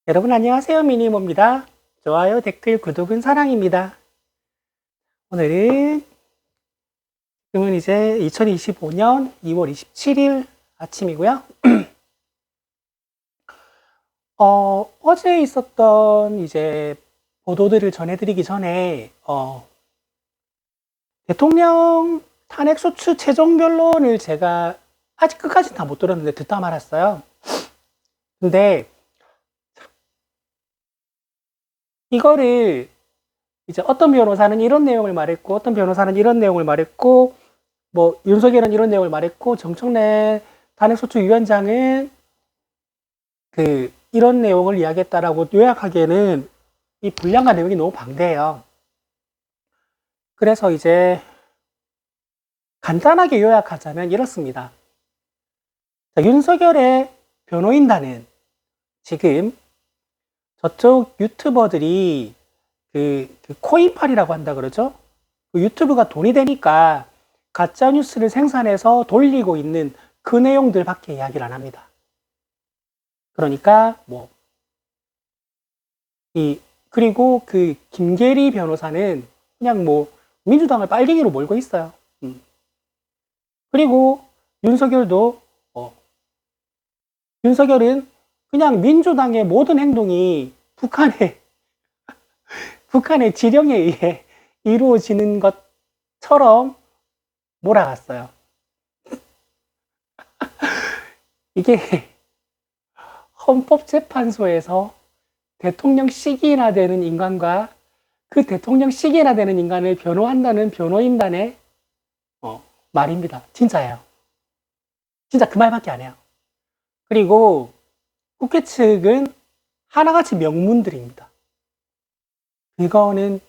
여러분 안녕하세요. 미니모입니다. 좋아요, 댓글, 구독은 사랑입니다. 오늘은 지금은 이제 2025년 2월 27일 아침이고요. 어제 있었던 이제 보도들을 전해드리기 전에 대통령 탄핵소추 최종 변론을 제가 아직 끝까지 다 못 들었는데 듣다 말았어요. 근데 이거를 이제 어떤 변호사는 이런 내용을 말했고 어떤 변호사는 이런 내용을 말했고 뭐 윤석열은 이런 내용을 말했고 정청래 탄핵소추위원장은 이런 내용을 이야기했다라고 요약하기에는 이 분량과 내용이 너무 방대해요. 그래서 이제 간단하게 요약하자면 이렇습니다. 자, 윤석열의 변호인단은 지금 저쪽 유튜버들이 그 코인팔이라고 한다 그러죠? 그 유튜브가 돈이 되니까 가짜뉴스를 생산해서 돌리고 있는 그 내용들밖에 이야기를 안 합니다. 그러니까 그리고 그 김계리 변호사는 그냥 민주당을 빨갱이로 몰고 있어요. 그리고 윤석열은 그냥 민주당의 모든 행동이 북한의 지령에 의해 이루어지는 것처럼 몰아갔어요. 이게 헌법재판소에서 대통령 시기나 되는 인간과 그 대통령 시기나 되는 인간을 변호한다는 변호인단의 말입니다. 진짜예요. 진짜 그 말밖에 안 해요. 그리고 국회 측은 하나같이 명문들입니다. 이거는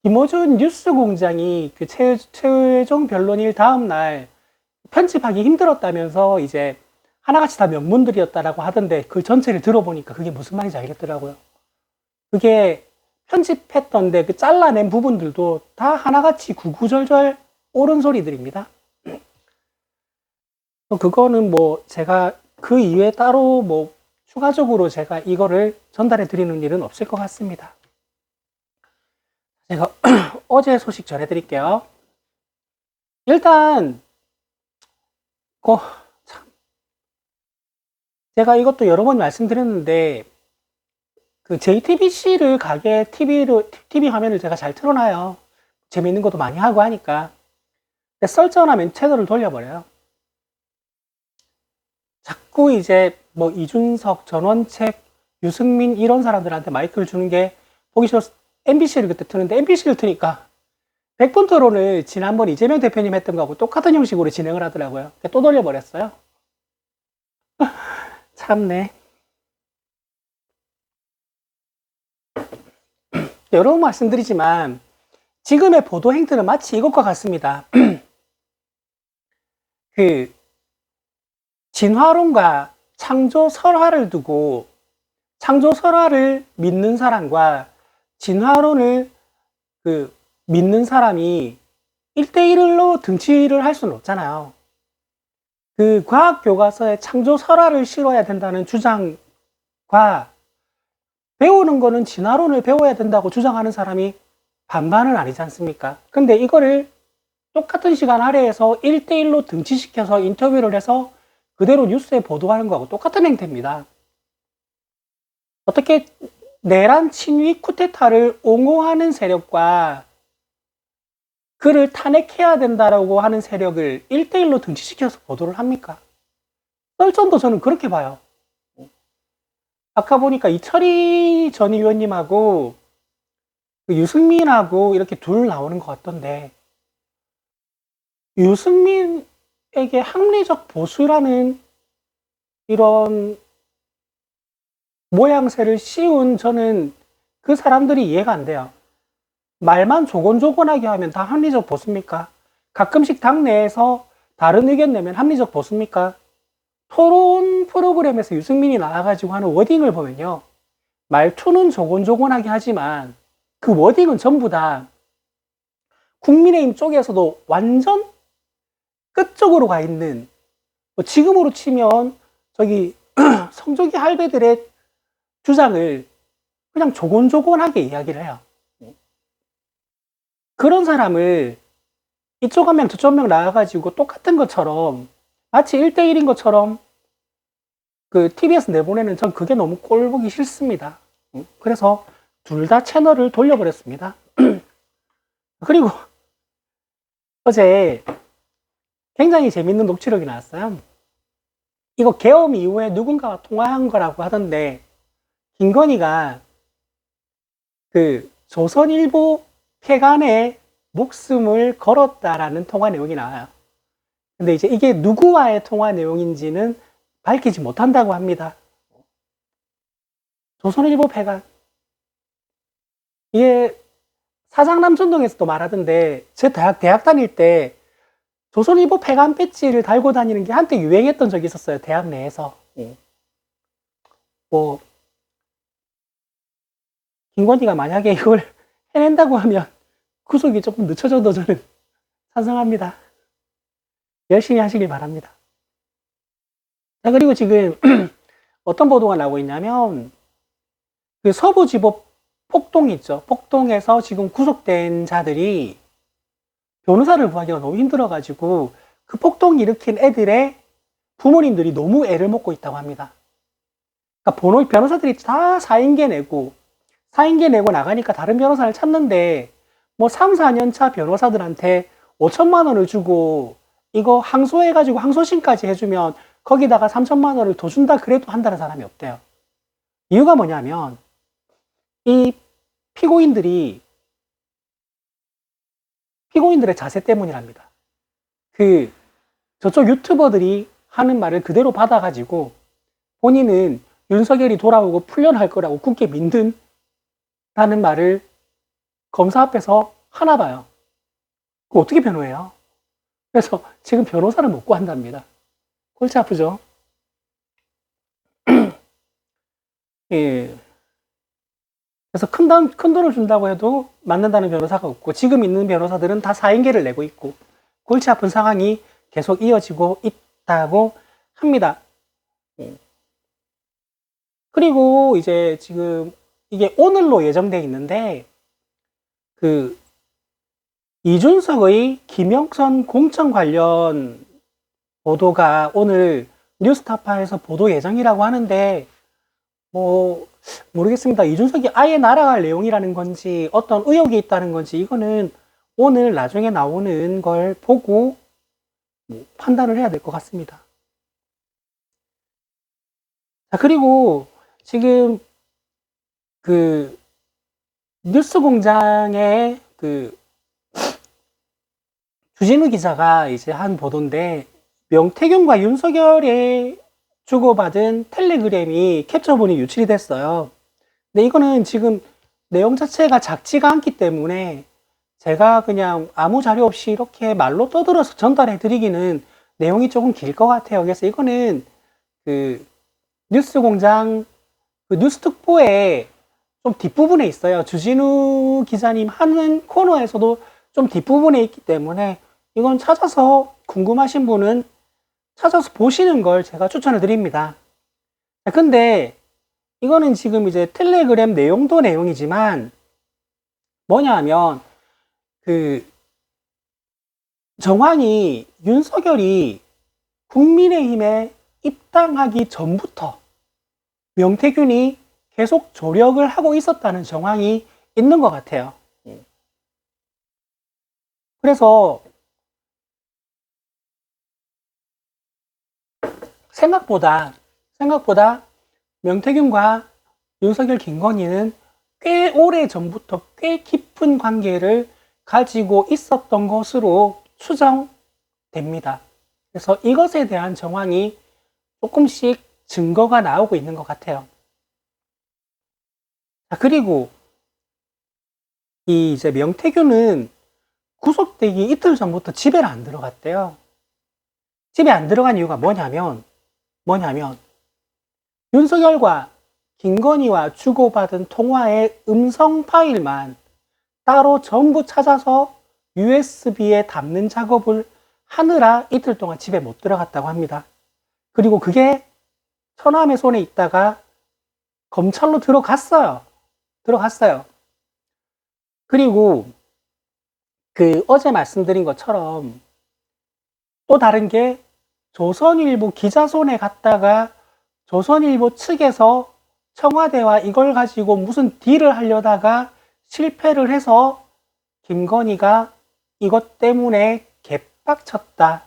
김어준 뉴스공장이 그 최종 변론일 다음날 편집하기 힘들었다면서 이제 하나같이 다 명문들이었다라고 하던데 그 전체를 들어보니까 그게 무슨 말인지 알겠더라고요. 그게 편집했던데 그 잘라낸 부분들도 다 하나같이 구구절절 옳은 소리들입니다. 그거는 제가 그 이외에 따로 추가적으로 제가 이거를 전달해 드리는 일은 없을 것 같습니다. 제가 어제 소식 전해 드릴게요. 일단 제가 이것도 여러 번 말씀드렸는데 그 JTBC를 가게 TV 화면을 제가 잘 틀어놔요. 재밌는 것도 많이 하고 하니까. 근데 썰전하면 채널을 돌려버려요. 자꾸 이제 이준석, 전원책, 유승민 이런 사람들한테 마이크를 주는 게 보기 싫어서 MBC를 그때 트는데 MBC를 트니까 100분 토론을 지난번 이재명 대표님 했던 거하고 똑같은 형식으로 진행을 하더라고요. 또 돌려버렸어요. 참네. 여러 번 말씀드리지만 지금의 보도 행태는 마치 이것과 같습니다. 그 진화론과 창조 설화를 두고 창조 설화를 믿는 사람과 진화론을 믿는 사람이 1대1로 등치를 할 수는 없잖아요. 그 과학 교과서에 창조 설화를 실어야 된다는 주장과 배우는 거는 진화론을 배워야 된다고 주장하는 사람이 반반은 아니지 않습니까? 근데 이거를 똑같은 시간 아래에서 1대1로 등치시켜서 인터뷰를 해서 그대로 뉴스에 보도하는 거하고 똑같은 행태입니다. 어떻게 내란 친위 쿠데타를 옹호하는 세력과 그를 탄핵해야 된다라고 하는 세력을 1대1로 등치시켜서 보도를 합니까? 썰전도 저는 그렇게 봐요. 아까 보니까 이철희 전 의원님하고 유승민하고 이렇게 둘 나오는 것 같던데 유승민에게 합리적 보수라는 이런 모양새를 씌운 저는 그 사람들이 이해가 안 돼요. 말만 조곤조곤하게 하면 다 합리적 보수입니까? 가끔씩 당내에서 다른 의견 내면 합리적 보수입니까? 토론 프로그램에서 유승민이 나와가지고 하는 워딩을 보면요. 말투는 조곤조곤하게 하지만 그 워딩은 전부 다 국민의힘 쪽에서도 완전 끝쪽으로 가 있는, 지금으로 치면 저기 성조기 할배들의 주장을 그냥 조곤조곤하게 이야기를 해요. 그런 사람을 이쪽 한 명 저쪽 한 명 나와가지고 똑같은 것처럼 마치 1대1인 것처럼 그 TBS 내보내는 전 그게 너무 꼴보기 싫습니다. 그래서 둘 다 채널을 돌려버렸습니다. 그리고 어제 굉장히 재밌는 녹취록이 나왔어요. 이거 계엄 이후에 누군가와 통화한 거라고 하던데 김건희가 그 조선일보 폐간에 목숨을 걸었다라는 통화 내용이 나와요. 근데 이제 이게 누구와의 통화 내용인지는 밝히지 못한다고 합니다. 조선일보 폐간. 이게 사장남천동에서도 말하던데 제 대학 다닐 때 조선일보 폐간 배지를 달고 다니는 게 한때 유행했던 적이 있었어요. 대학 내에서. 뭐 김건희가 만약에 이걸 해낸다고 하면 구속이 조금 늦춰져도 저는 찬성합니다. 열심히 하시길 바랍니다. 자, 그리고 지금 어떤 보도가 나오고 있냐면 그 서부지법 폭동 있죠. 폭동에서 지금 구속된 자들이 변호사를 구하기가 너무 힘들어가지고 그 폭동 일으킨 애들의 부모님들이 너무 애를 먹고 있다고 합니다. 그러니까 변호사들이 다 사인계 내고 나가니까 다른 변호사를 찾는데 뭐 3, 4년 차 변호사들한테 5천만 원을 주고 이거 항소해가지고 항소심까지 해주면 거기다가 3천만 원을 더 준다 그래도 한다는 사람이 없대요. 이유가 뭐냐면 이 피고인들의 자세 때문이랍니다. 그 저쪽 유튜버들이 하는 말을 그대로 받아가지고 본인은 윤석열이 돌아오고 풀려날 거라고 굳게 믿는다는 말을 검사 앞에서 하나 봐요. 그거 어떻게 변호해요? 그래서 지금 변호사를 못 구한답니다. 골치 아프죠? 예. 그래서 큰 돈을 준다고 해도 맞는다는 변호사가 없고 지금 있는 변호사들은 다 사인계를 내고 있고 골치 아픈 상황이 계속 이어지고 있다고 합니다. 그리고 이제 지금 이게 오늘로 예정돼 있는데 그 이준석의 김영선 공천 관련 보도가 오늘 뉴스타파에서 보도 예정이라고 하는데 뭐 모르겠습니다. 이준석이 아예 날아갈 내용이라는 건지 어떤 의혹이 있다는 건지 이거는 오늘 나중에 나오는 걸 보고 판단을 해야 될 것 같습니다. 자, 그리고 지금 그 뉴스공장의 그 주진우 기자가 이제 한 보도인데 명태균과 윤석열의 주고받은 텔레그램이 캡처본이 유출이 됐어요. 근데 이거는 지금 내용 자체가 작지가 않기 때문에 제가 그냥 아무 자료 없이 이렇게 말로 떠들어서 전달해 드리기는 내용이 조금 길 것 같아요. 그래서 이거는 그 뉴스공장 그 뉴스특보에 좀 뒷부분에 있어요. 주진우 기자님 하는 코너에서도 좀 뒷부분에 있기 때문에 이건 찾아서 궁금하신 분은 찾아서 보시는 걸 제가 추천을 드립니다. 근데 이거는 지금 이제 텔레그램 내용도 내용이지만 뭐냐 하면 그 정황이 윤석열이 국민의힘에 입당하기 전부터 명태균이 계속 조력을 하고 있었다는 정황이 있는 것 같아요. 그래서 생각보다 명태균과 윤석열, 김건희는 꽤 오래 전부터 꽤 깊은 관계를 가지고 있었던 것으로 추정됩니다. 그래서 이것에 대한 정황이 조금씩 증거가 나오고 있는 것 같아요. 자, 그리고 이제 명태균은 구속되기 이틀 전부터 집에를 안 들어갔대요. 집에 안 들어간 이유가 뭐냐면 윤석열과 김건희와 주고받은 통화의 음성 파일만 따로 전부 찾아서 USB에 담는 작업을 하느라 이틀 동안 집에 못 들어갔다고 합니다. 그리고 그게 천암의 손에 있다가 검찰로 들어갔어요. 그리고 그 어제 말씀드린 것처럼 또 다른 게 조선일보 기자 손에 갔다가 조선일보 측에서 청와대와 이걸 가지고 무슨 딜을 하려다가 실패를 해서 김건희가 이것 때문에 개빡쳤다.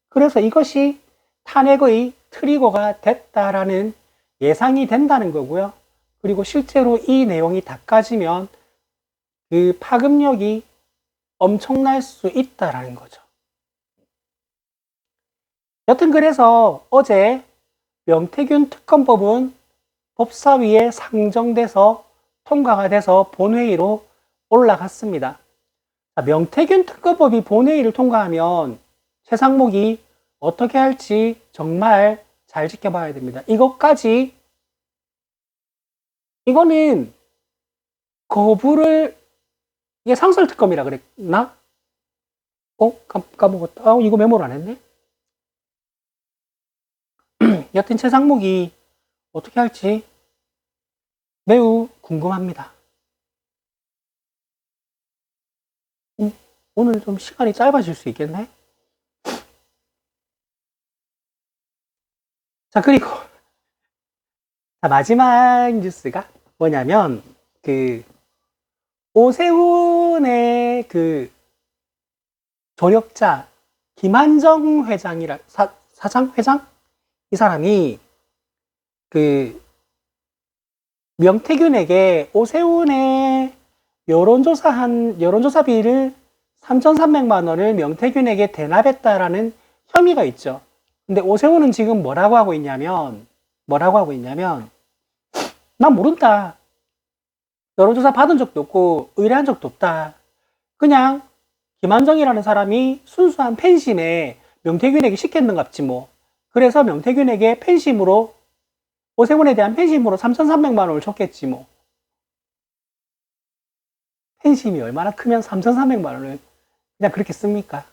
그래서 이것이 탄핵의 트리거가 됐다라는 예상이 된다는 거고요. 그리고 실제로 이 내용이 닦아지면 그 파급력이 엄청날 수 있다라는 거죠. 여튼 그래서 어제 명태균 특검법은 법사위에 상정돼서 통과가 돼서 본회의로 올라갔습니다. 명태균 특검법이 본회의를 통과하면 최상목이 어떻게 할지 정말 잘 지켜봐야 됩니다. 이거는 거부를, 이게 상설특검이라 그랬나? 까먹었다. 이거 메모를 안 했네? 여튼 최상목이 어떻게 할지 매우 궁금합니다. 오늘 좀 시간이 짧아질 수 있겠네? 자, 그리고 마지막 뉴스가 뭐냐면 그 오세훈의 그 조력자 김한정 회장? 이 사람이 그 명태균에게 오세훈의 여론조사비를 3,300만 원을 명태균에게 대납했다라는 혐의가 있죠. 근데 오세훈은 지금 뭐라고 하고 있냐면 난 모른다. 여론조사 받은 적도 없고 의뢰한 적도 없다. 그냥 김한정이라는 사람이 순수한 팬심에 명태균에게 시켰는갑지 뭐. 그래서 명태균에게 팬심으로, 오세훈에 대한 팬심으로 3,300만 원을 줬겠지 뭐. 팬심이 얼마나 크면 3,300만 원을 그냥 그렇게 씁니까?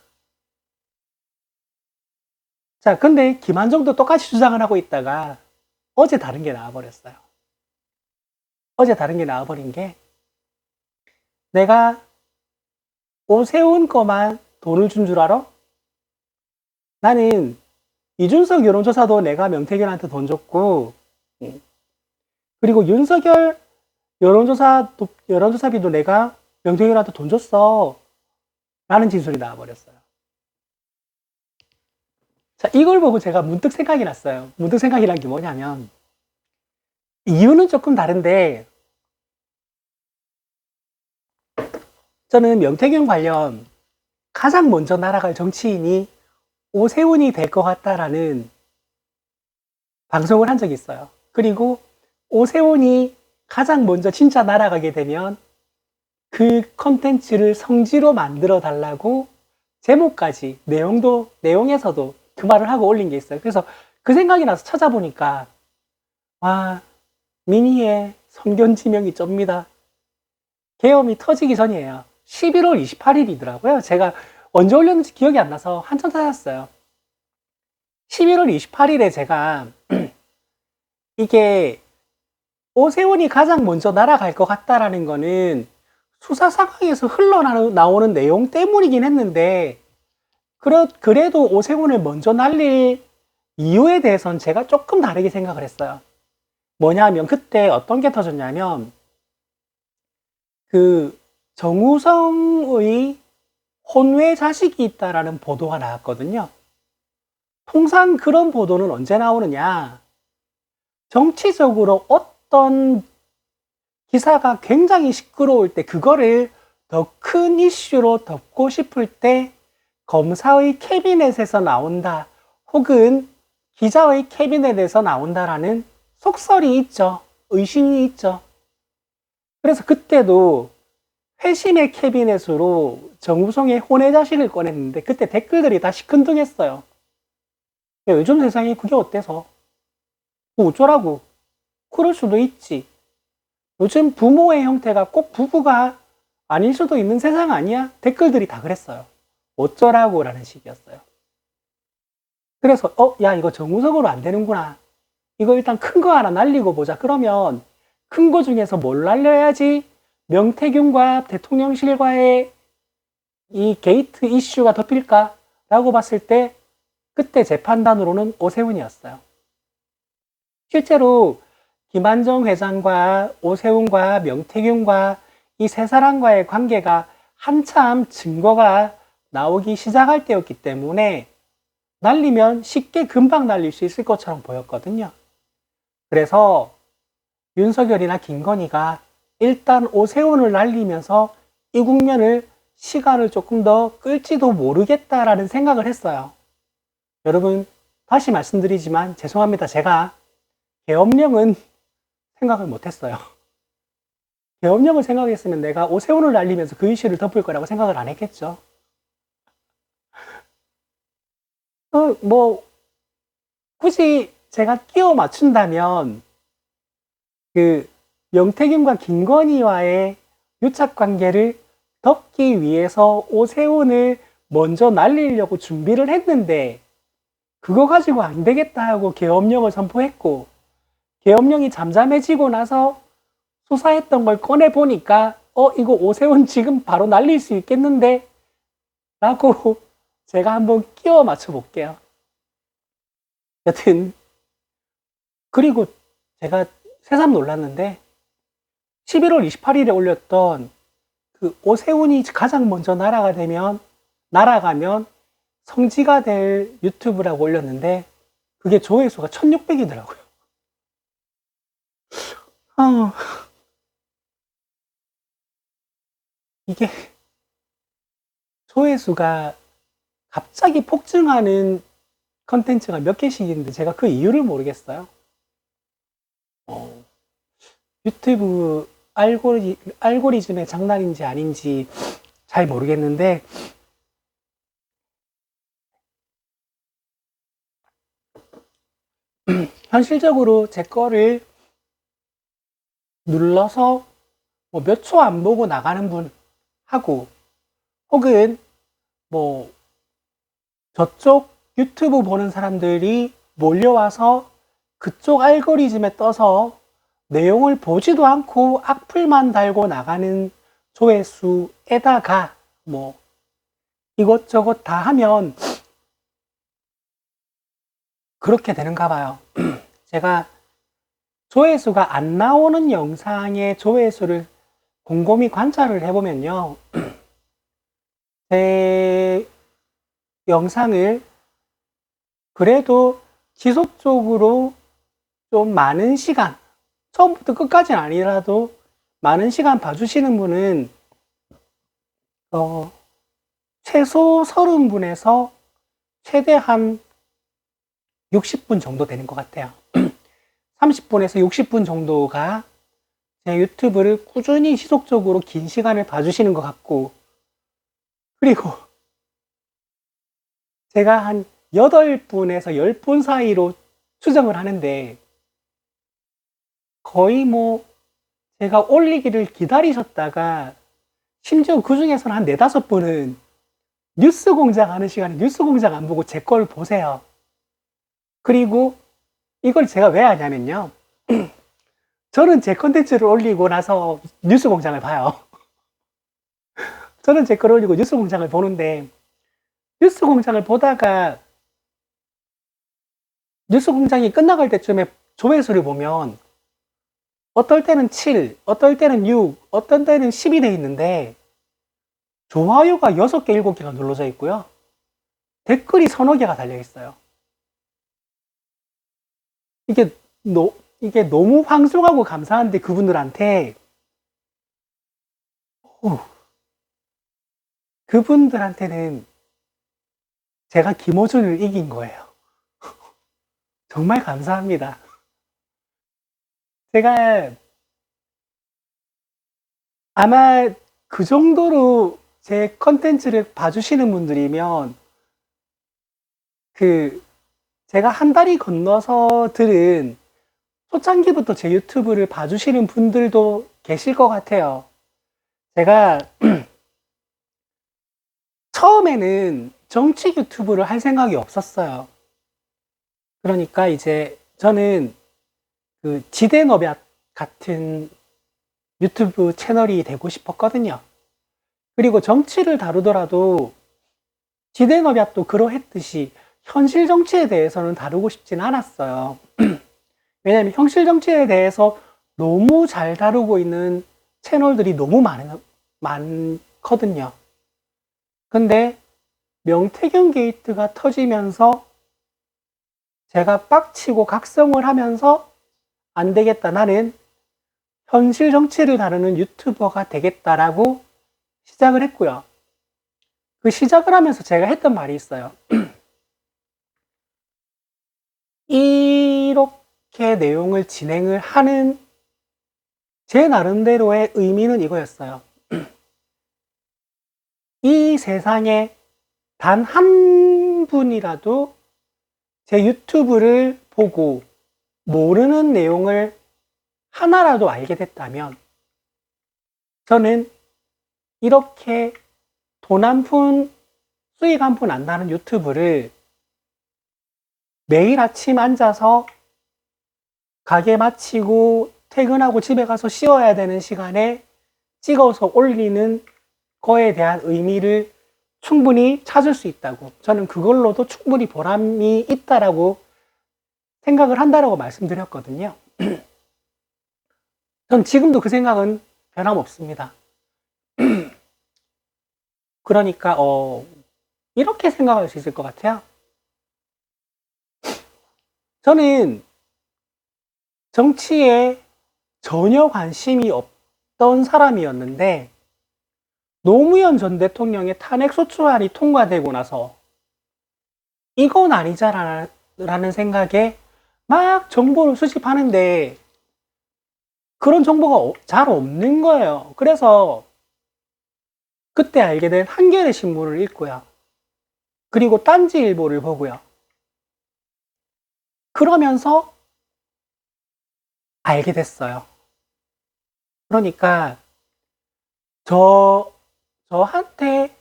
자, 근데 김한정도 똑같이 주장을 하고 있다가 어제 다른 게 나와버렸어요. 어제 다른 게 나와버린 게, 내가 오세훈 거만 돈을 준 줄 알아? 나는 이준석 여론조사도 내가 명태균한테 돈 줬고, 그리고 윤석열 여론조사비도 내가 명태균한테 돈 줬어. 라는 진술이 나와버렸어요. 자, 이걸 보고 제가 문득 생각이 났어요. 문득 생각이 난 게 뭐냐면, 이유는 조금 다른데, 저는 명태균 관련 가장 먼저 날아갈 정치인이 오세훈이 될 것 같다라는 방송을 한 적이 있어요. 그리고 오세훈이 가장 먼저 진짜 날아가게 되면 그 컨텐츠를 성지로 만들어 달라고 제목까지, 내용에서도 그 말을 하고 올린 게 있어요. 그래서 그 생각이 나서 찾아보니까, 와, 미니의 성견지명이 쩝니다. 계엄이 터지기 전이에요. 11월 28일이더라고요. 제가 언제 올렸는지 기억이 안 나서 한참 찾았어요. 11월 28일에 제가 이게 오세훈이 가장 먼저 날아갈 것 같다라는 거는 수사 상황에서 흘러나오는 내용 때문이긴 했는데, 그래도 오세훈을 먼저 날릴 이유에 대해서는 제가 조금 다르게 생각을 했어요. 뭐냐면 그때 어떤 게 터졌냐면, 그 정우성의 혼외 자식이 있다라는 보도가 나왔거든요. 통상 그런 보도는 언제 나오느냐? 정치적으로 어떤 기사가 굉장히 시끄러울 때, 그거를 더 큰 이슈로 덮고 싶을 때 검사의 캐비넷에서 나온다, 혹은 기자의 캐비넷에서 나온다라는 속설이 있죠. 의심이 있죠. 그래서 그때도 회심의 캐비넷으로 정우성의 혼외 자식을 꺼냈는데 그때 댓글들이 다 시큰둥했어요. 요즘 세상에 그게 어때서? 어쩌라고? 그럴 수도 있지. 요즘 부모의 형태가 꼭 부부가 아닐 수도 있는 세상 아니야? 댓글들이 다 그랬어요. 어쩌라고? 라는 식이었어요. 그래서 야, 이거 정우성으로 안 되는구나. 이거 일단 큰 거 하나 날리고 보자. 그러면 큰 거 중에서 뭘 날려야지 명태균과 대통령실과의 이 게이트 이슈가 덮일까? 라고 봤을 때 그때 제 판단으로는 오세훈이었어요. 실제로 김한정 회장과 오세훈과 명태균과 이 세 사람과의 관계가 한참 증거가 나오기 시작할 때였기 때문에 날리면 쉽게 금방 날릴 수 있을 것처럼 보였거든요. 그래서 윤석열이나 김건희가 일단 오세훈을 날리면서 이 국면을 시간을 조금 더 끌지도 모르겠다라는 생각을 했어요. 여러분, 다시 말씀드리지만 죄송합니다. 제가 계엄령은 생각을 못했어요. 계엄령을 생각했으면 내가 오세훈을 날리면서 그 이슈를 덮을 거라고 생각을 안 했겠죠. 굳이 제가 끼워 맞춘다면 그 명태균과 김건희와의 유착 관계를 덮기 위해서 오세훈을 먼저 날리려고 준비를 했는데 그거 가지고 안 되겠다 하고 계엄령을 선포했고, 계엄령이 잠잠해지고 나서 수사했던 걸 꺼내보니까 이거 오세훈 지금 바로 날릴 수 있겠는데? 라고 제가 한번 끼워 맞춰 볼게요. 여튼 그리고 제가 새삼 놀랐는데 11월 28일에 올렸던 그 오세훈이 가장 먼저 날아가면 성지가 될 유튜브라고 올렸는데 그게 조회수가 1600이더라고요. 이게 조회수가 갑자기 폭증하는 컨텐츠가 몇 개씩 있는데 제가 그 이유를 모르겠어요. 유튜브 알고리즘의 장난인지 아닌지 잘 모르겠는데 현실적으로 제 거를 눌러서 몇 초 안 보고 나가는 분 하고, 혹은 저쪽 유튜브 보는 사람들이 몰려와서 그쪽 알고리즘에 떠서 내용을 보지도 않고 악플만 달고 나가는 조회수에다가 이것저것 다 하면 그렇게 되는가 봐요. 제가 조회수가 안 나오는 영상의 조회수를 곰곰이 관찰을 해보면요. 제 영상을 그래도 지속적으로 좀 많은 시간, 처음부터 끝까지는 아니라도 많은 시간 봐주시는 분은 최소 30분에서 최대한 60분 정도 되는 것 같아요. 30분에서 60분 정도가 제 유튜브를 꾸준히 지속적으로 긴 시간을 봐주시는 것 같고, 그리고 제가 한 8분에서 10분 사이로 추정을 하는데 거의 제가 올리기를 기다리셨다가 심지어 그 중에서는 한 4, 5분은 뉴스 공장 하는 시간에 뉴스 공장 안 보고 제 걸 보세요. 그리고 이걸 제가 왜 하냐면요. 저는 제 컨텐츠를 올리고 나서 뉴스 공장을 봐요. 저는 제 걸 올리고 뉴스 공장을 보는데, 뉴스 공장을 보다가 뉴스 공장이 끝나갈 때쯤에 조회수를 보면 어떨 때는 7, 어떨 때는 6, 어떤 때는 10이 돼 있는데 좋아요가 6개, 7개가 눌러져 있고요. 댓글이 서너 개가 달려 있어요. 이게 너무 황송하고 감사한데 그분들한테 그분들한테는 제가 김어준을 이긴 거예요. 정말 감사합니다. 제가 아마 그 정도로 제 컨텐츠를 봐주시는 분들이면 제가 한 달이 건너서 들은 초창기부터 제 유튜브를 봐주시는 분들도 계실 것 같아요. 제가 처음에는 정치 유튜브를 할 생각이 없었어요. 그러니까 이제 저는 그 지대너볕 같은 유튜브 채널이 되고 싶었거든요. 그리고 정치를 다루더라도 지대너볕도 그러했듯이 현실 정치에 대해서는 다루고 싶진 않았어요. 왜냐하면 현실 정치에 대해서 너무 잘 다루고 있는 채널들이 너무 많거든요. 근데 명태균 게이트가 터지면서 제가 빡치고 각성을 하면서 안 되겠다, 나는 현실 정치를 다루는 유튜버가 되겠다라고 시작을 했고요. 그 시작을 하면서 제가 했던 말이 있어요. 이렇게 내용을 진행을 하는 제 나름대로의 의미는 이거였어요. 이 세상에 단 한 분이라도 제 유튜브를 보고 모르는 내용을 하나라도 알게 됐다면 저는 이렇게 돈 한 푼, 수익 한 푼 안 나는 유튜브를 매일 아침 앉아서 가게 마치고 퇴근하고 집에 가서 쉬어야 되는 시간에 찍어서 올리는 거에 대한 의미를 충분히 찾을 수 있다고, 저는 그걸로도 충분히 보람이 있다라고 생각을 한다라고 말씀드렸거든요. 전 지금도 그 생각은 변함없습니다. 그러니까 이렇게 생각할 수 있을 것 같아요. 저는 정치에 전혀 관심이 없던 사람이었는데 노무현 전 대통령의 탄핵소추안이 통과되고 나서 이건 아니잖아라는 생각에 막 정보를 수집하는데 그런 정보가 잘 없는 거예요. 그래서 그때 알게 된 한겨레 신문을 읽고요. 그리고 딴지일보를 보고요. 그러면서 알게 됐어요. 그러니까 저한테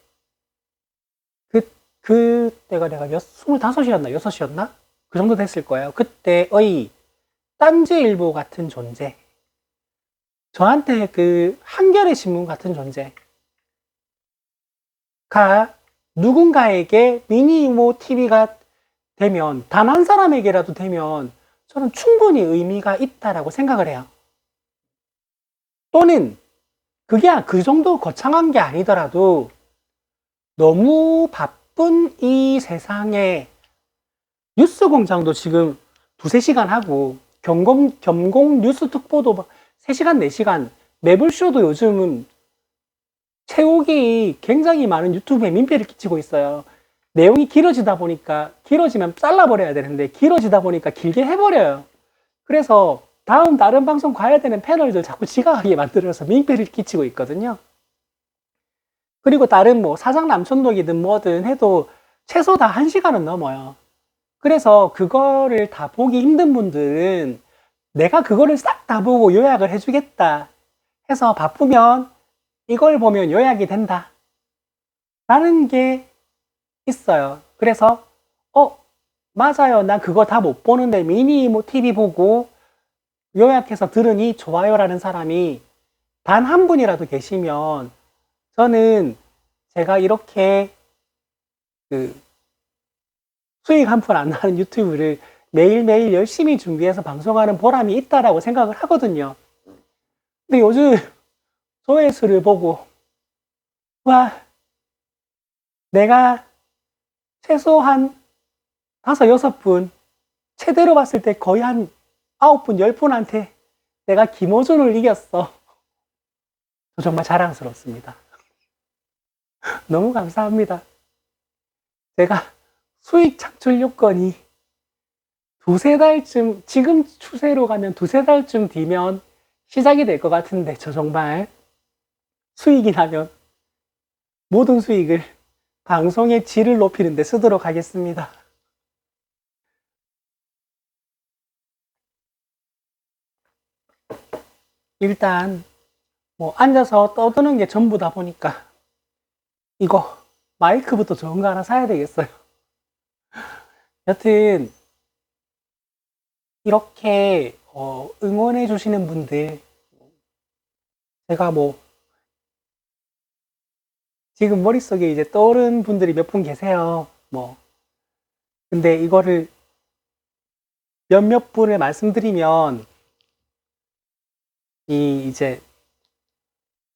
그때가 내가 25이었나 6이었나? 그 정도 됐을 거예요. 그때의 딴지일보 같은 존재, 저한테 그 한겨레 신문 같은 존재가 누군가에게 미니 이모 TV가 되면, 단 한 사람에게라도 되면 저는 충분히 의미가 있다라고 생각을 해요. 또는 그게 그 정도 거창한 게 아니더라도 너무 바쁜 이 세상에 뉴스공장도 지금 2-3시간 하고 겸공 뉴스 특보도 3시간, 4시간, 매불쇼도 요즘은 채우기 굉장히 많은 유튜브에 민폐를 끼치고 있어요. 내용이 길어지면 잘라버려야 되는데 길어지다 보니까 길게 해버려요. 그래서 다른 방송 가야 되는 패널들 자꾸 지각하게 만들어서 민폐를 끼치고 있거든요. 그리고 다른 사장 남천독이든 뭐든 해도 최소 다 1시간은 넘어요. 그래서 그거를 다 보기 힘든 분들은 내가 그거를 싹 다 보고 요약을 해주겠다 해서 바쁘면 이걸 보면 요약이 된다 라는 게 있어요. 그래서 맞아요, 난 그거 다 못 보는데 미니 TV 보고 요약해서 들으니 좋아요 라는 사람이 단 한 분이라도 계시면 저는 제가 이렇게 수익 한 푼 안 나는 유튜브를 매일매일 열심히 준비해서 방송하는 보람이 있다라고 생각을 하거든요. 근데 요즘 조회수를 보고 와, 내가 최소한 5-6분, 최대로 봤을 때 거의 한 9분, 10분한테 내가 김어준을 이겼어. 저 정말 자랑스럽습니다. 너무 감사합니다. 제가 수익 창출 요건이 2-3달쯤, 지금 추세로 가면 2-3달쯤 뒤면 시작이 될 것 같은데, 저 정말 수익이 나면 모든 수익을 방송의 질을 높이는 데 쓰도록 하겠습니다. 일단 앉아서 떠드는 게 전부다 보니까 이거 마이크부터 좋은 거 하나 사야 되겠어요. 여튼 이렇게 응원해 주시는 분들, 제가 뭐, 지금 머릿속에 이제 떠오른 분들이 몇 분 계세요. 뭐, 근데 이거를 몇몇 분을 말씀드리면, 이제,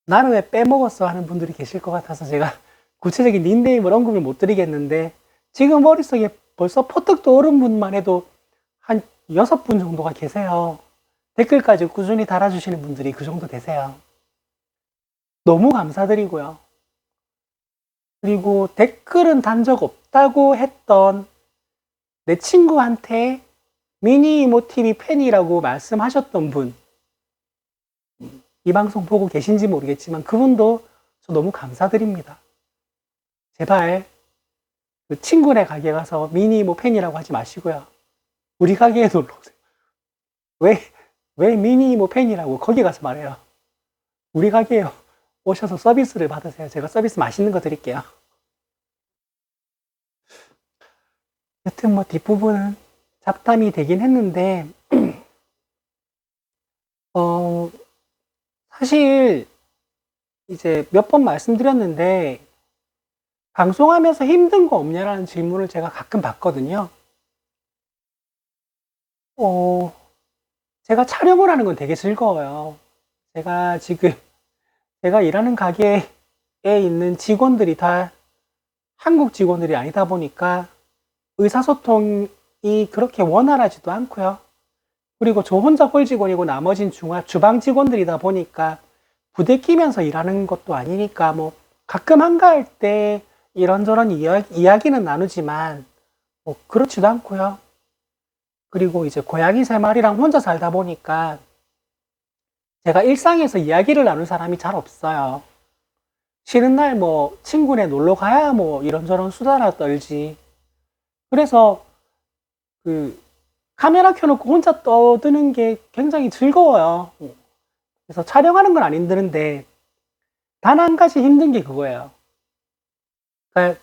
나는 왜 빼먹었어 하는 분들이 계실 것 같아서 제가 구체적인 닉네임을 언급을 못 드리겠는데, 지금 머릿속에 벌써 퍼뜩 떠오른 분만 해도 한 6분 정도가 계세요. 댓글까지 꾸준히 달아주시는 분들이 그 정도 되세요. 너무 감사드리고요. 그리고 댓글은 단 적 없다고 했던 내 친구한테 미니 이모티비 팬이라고 말씀하셨던 분, 이 방송 보고 계신지 모르겠지만 그분도 저 너무 감사드립니다. 제발 그 친구네 가게 가서 미니 이모 팬이라고 하지 마시고요. 우리 가게에 놀러 오세요. 왜 미니 이모 팬이라고 거기 가서 말해요. 우리 가게에 오셔서 서비스를 받으세요. 제가 서비스 맛있는 거 드릴게요. 여튼 뭐 뒷부분은 잡담이 되긴 했는데, 사실 이제 몇 번 말씀드렸는데, 방송하면서 힘든 거 없냐라는 질문을 제가 가끔 받거든요. 제가 촬영을 하는 건 되게 즐거워요. 제가 일하는 가게에 있는 직원들이 다 한국 직원들이 아니다 보니까 의사소통이 그렇게 원활하지도 않고요. 그리고 저 혼자 홀직원이고 나머진 주방 직원들이다 보니까 부대끼면서 일하는 것도 아니니까 뭐 가끔 한가할 때 이런저런 이야기는 나누지만 뭐 그렇지도 않고요. 그리고 이제 고양이 3마리랑 혼자 살다 보니까 제가 일상에서 이야기를 나눌 사람이 잘 없어요. 쉬는 날 뭐 친구네 놀러 가야 뭐 이런저런 수다나 떨지. 그래서 그 카메라 켜놓고 혼자 떠드는 게 굉장히 즐거워요. 그래서 촬영하는 건 안 힘드는데 단 한 가지 힘든 게 그거예요. 그러니까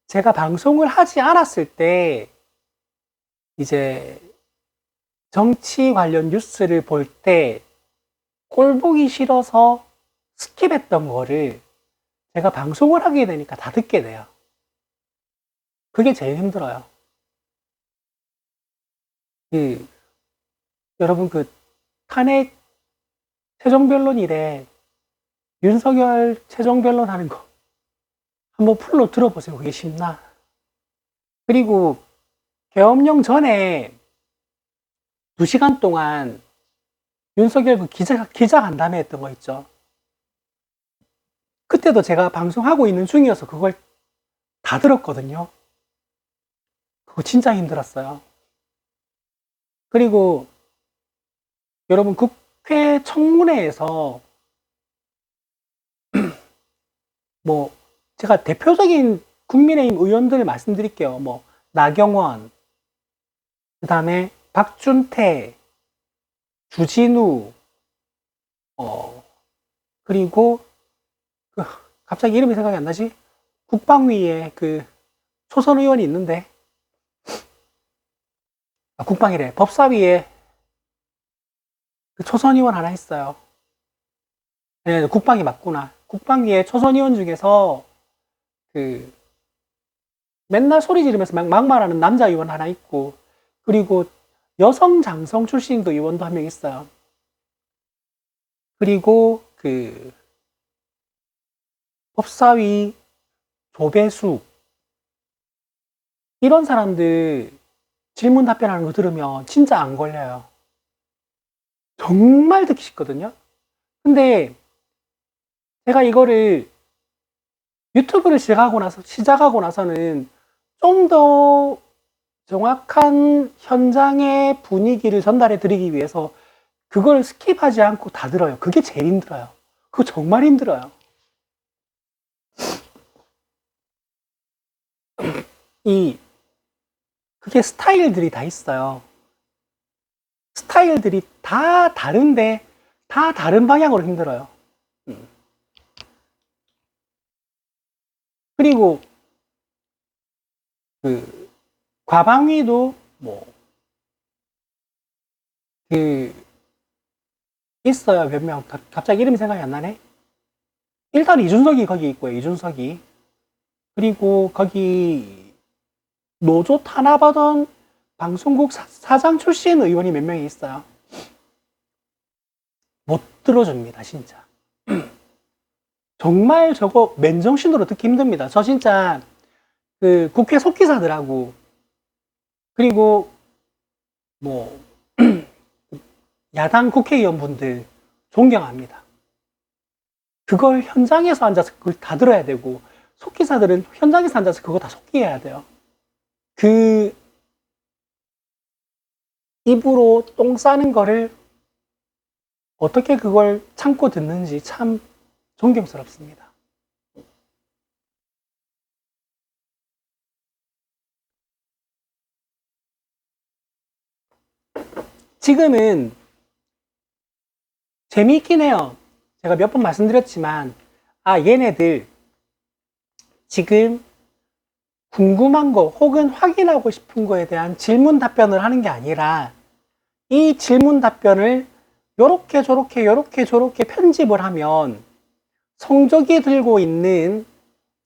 제가 방송을 하지 않았을 때 이제 정치 관련 뉴스를 볼 때 꼴 보기 싫어서 스킵했던 거를 제가 방송을 하게 되니까 다 듣게 돼요. 그게 제일 힘들어요. 여러분 탄핵 최종 변론이래. 윤석열 최종 변론 하는 거 한번 풀로 들어보세요. 그게 쉽나? 그리고 계엄령 전에 2시간 동안 윤석열 기자 간담회 했던 거 있죠. 그때도 제가 방송하고 있는 중이어서 그걸 다 들었거든요. 그거 진짜 힘들었어요. 그리고 여러분 국회 청문회에서 뭐 제가 대표적인 국민의힘 의원들 말씀드릴게요. 뭐 나경원, 그 다음에 박준태, 주진우, 그리고 갑자기 이름이 생각이 안 나지? 국방위에 초선 의원이 있는데, 국방이래. 법사위에 초선 의원 하나 있어요. 네, 국방이 맞구나. 국방위에 초선 의원 중에서 맨날 소리 지르면서 막말하는 남자 의원 하나 있고, 그리고 여성 장성 출신도 의원도 한 명 있어요. 그리고 법사위 조배수 이런 사람들 질문 답변하는 거 들으면 진짜 안 걸려요. 정말 듣기 쉽거든요. 근데 제가 이거를 유튜브를 시작하고 나서는 좀 더 정확한 현장의 분위기를 전달해 드리기 위해서 그걸 스킵하지 않고 다 들어요. 그게 제일 힘들어요. 그거 정말 힘들어요. 그게 스타일들이 다 있어요. 스타일들이 다 다른데 다 다른 방향으로 힘들어요. 그리고 과방위도 뭐 그 있어요. 몇 명. 갑자기 이름이 생각이 안 나네. 일단 이준석이 거기 있고요. 이준석이. 그리고 거기 노조 탄압하던 방송국 사장 출신 의원이 몇 명이 있어요. 못 들어줍니다, 진짜. 정말 저거 맨정신으로 듣기 힘듭니다. 저 진짜 그 국회 속기사들하고 그리고 뭐 야당 국회의원분들 존경합니다. 그걸 현장에서 앉아서 그걸 다 들어야 되고 속기사들은 현장에서 앉아서 그거 다 속기해야 돼요. 그 입으로 똥 싸는 거를 어떻게 그걸 참고 듣는지 참 존경스럽습니다. 지금은 재미있긴 해요. 제가 몇 번 말씀드렸지만 얘네들 지금 궁금한 거 혹은 확인하고 싶은 거에 대한 질문 답변을 하는 게 아니라 이 질문 답변을 요렇게 저렇게 편집을 하면 성적이 들고 있는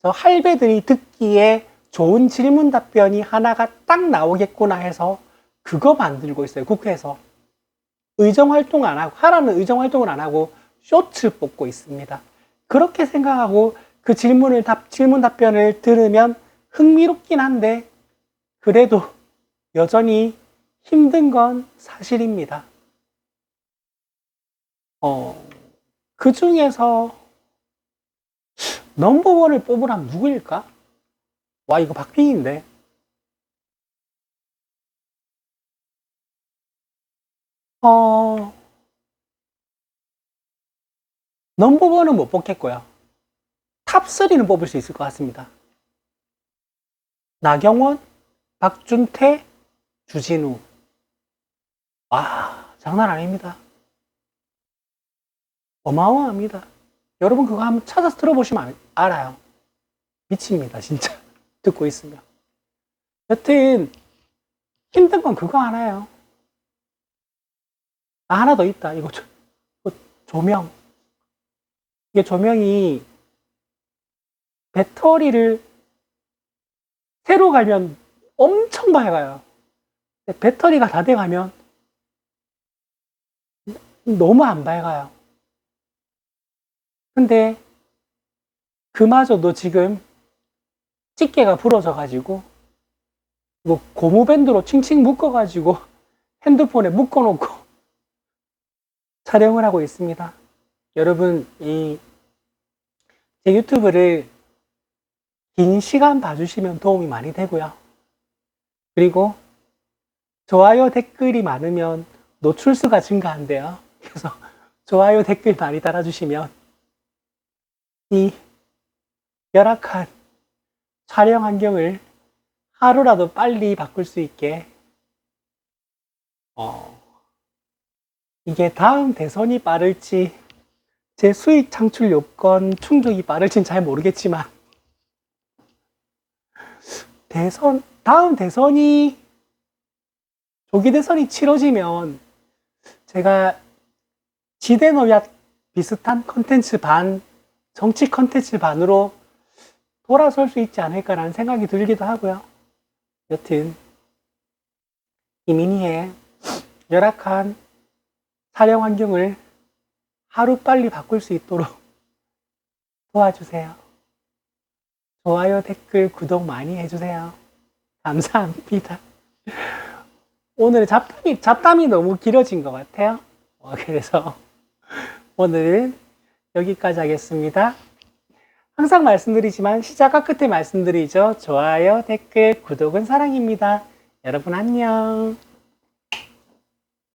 저 할배들이 듣기에 좋은 질문 답변이 하나가 딱 나오겠구나 해서 그거 만들고 있어요. 국회에서. 의정활동 안 하고, 하라는 의정활동을 안 하고 쇼츠 뽑고 있습니다. 그렇게 생각하고 그 질문 답변을 들으면 흥미롭긴 한데 그래도 여전히 힘든 건 사실입니다. 그 중에서 넘버원을 뽑으라면 누구일까? 와, 이거 박빙인데. 넘버원은 못 뽑겠고요. 탑3는 뽑을 수 있을 것 같습니다. 나경원, 박준태, 주진우. 와, 장난 아닙니다. 어마어마합니다. 여러분 그거 한번 찾아서 들어보시면 알아요. 미칩니다, 진짜. 듣고 있으면. 여튼 힘든 건 그거 하나예요. 하나 더 있다. 이거 조명. 이게 조명이 배터리를 새로 갈면 엄청 밝아요. 배터리가 다 돼가면 너무 안 밝아요. 근데 그마저도 지금 집게가 부러져가지고 이거 고무밴드로 칭칭 묶어가지고 핸드폰에 묶어놓고 촬영을 하고 있습니다. 여러분 제 유튜브를 긴 시간 봐주시면 도움이 많이 되고요. 그리고 좋아요 댓글이 많으면 노출수가 증가한대요. 그래서 좋아요 댓글 많이 달아주시면 이 열악한 촬영 환경을 하루라도 빨리 바꿀 수 있게 이게 다음 대선이 빠를지 제 수익 창출 요건 충족이 빠를지는 잘 모르겠지만 다음 대선이 조기 대선이 치러지면 제가 지대노약 비슷한 컨텐츠 반, 정치 컨텐츠 반으로 돌아설 수 있지 않을까라는 생각이 들기도 하고요. 여튼 이민희의 열악한 촬영 환경을 하루빨리 바꿀 수 있도록 도와주세요. 좋아요, 댓글, 구독 많이 해주세요. 감사합니다. 오늘 잡담이 너무 길어진 것 같아요. 그래서 오늘은 여기까지 하겠습니다. 항상 말씀드리지만 시작과 끝에 말씀드리죠. 좋아요, 댓글, 구독은 사랑입니다. 여러분 안녕.